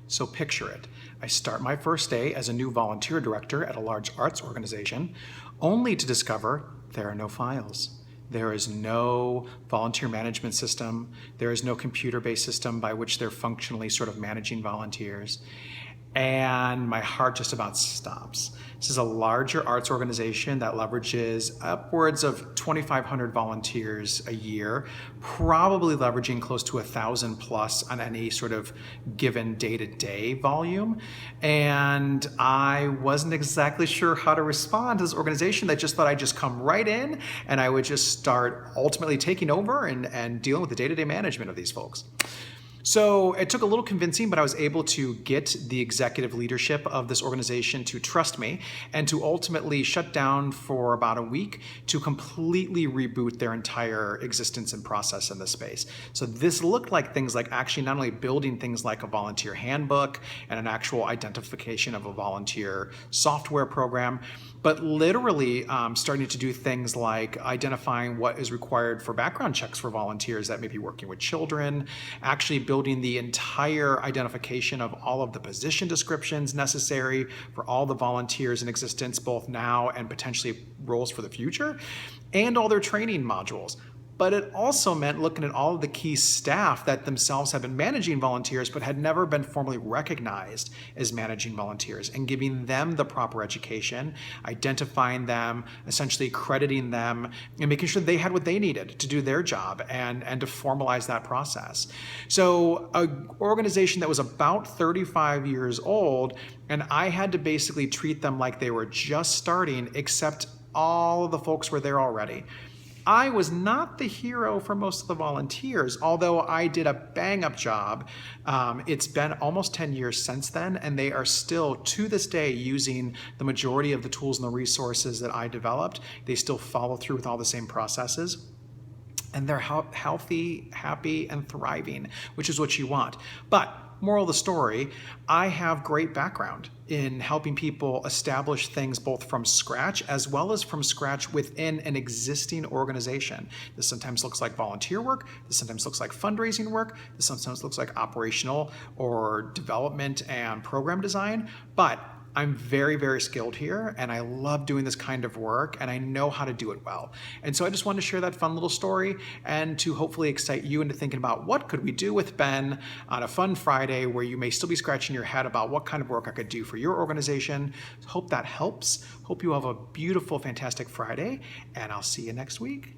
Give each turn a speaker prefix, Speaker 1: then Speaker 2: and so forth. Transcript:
Speaker 1: So picture it. I start my first day as a new volunteer director at a large arts organization, only to discover there are no files. There is no volunteer management system. There is no computer-based system by which they're functionally sort of managing volunteers. And my heart just about stops. This is a larger arts organization that leverages upwards of 2,500 volunteers a year, probably leveraging close to 1,000 plus on any sort of given day-to-day volume. And I wasn't exactly sure how to respond to this organization that just thought I'd just come right in and I would just start ultimately taking over and dealing with the day-to-day management of these folks. So it took a little convincing, but I was able to get the executive leadership of this organization to trust me and to ultimately shut down for about a week to completely reboot their entire existence and process in this space. So this looked like things like actually not only building things like a volunteer handbook and an actual identification of a volunteer software program, but literally starting to do things like identifying what is required for background checks for volunteers that may be working with children, actually building the entire identification of all of the position descriptions necessary for all the volunteers in existence, both now and potentially roles for the future, and all their training modules. But it also meant looking at all of the key staff that themselves have been managing volunteers but had never been formally recognized as managing volunteers and giving them the proper education, identifying them, essentially crediting them, and making sure they had what they needed to do their job and to formalize that process. So an organization that was about 35 years old, and I had to basically treat them like they were just starting, except all of the folks were there already. I was not the hero for most of the volunteers, although I did a bang-up job. It's been almost 10 years since then, and they are still, to this day, using the majority of the tools and the resources that I developed. They still follow through with all the same processes. And they're healthy, happy, and thriving, which is what you want. But moral of the story, I have great background in helping people establish things both from scratch as well as from scratch within an existing organization. This sometimes looks like volunteer work. This sometimes looks like fundraising work. This sometimes looks like operational or development and program design. But I'm very, very skilled here, and I love doing this kind of work, and I know how to do it well. And so I just wanted to share that fun little story and to hopefully excite you into thinking about what could we do with Ben on a fun Friday where you may still be scratching your head about what kind of work I could do for your organization. Hope that helps. Hope you have a beautiful, fantastic Friday, and I'll see you next week.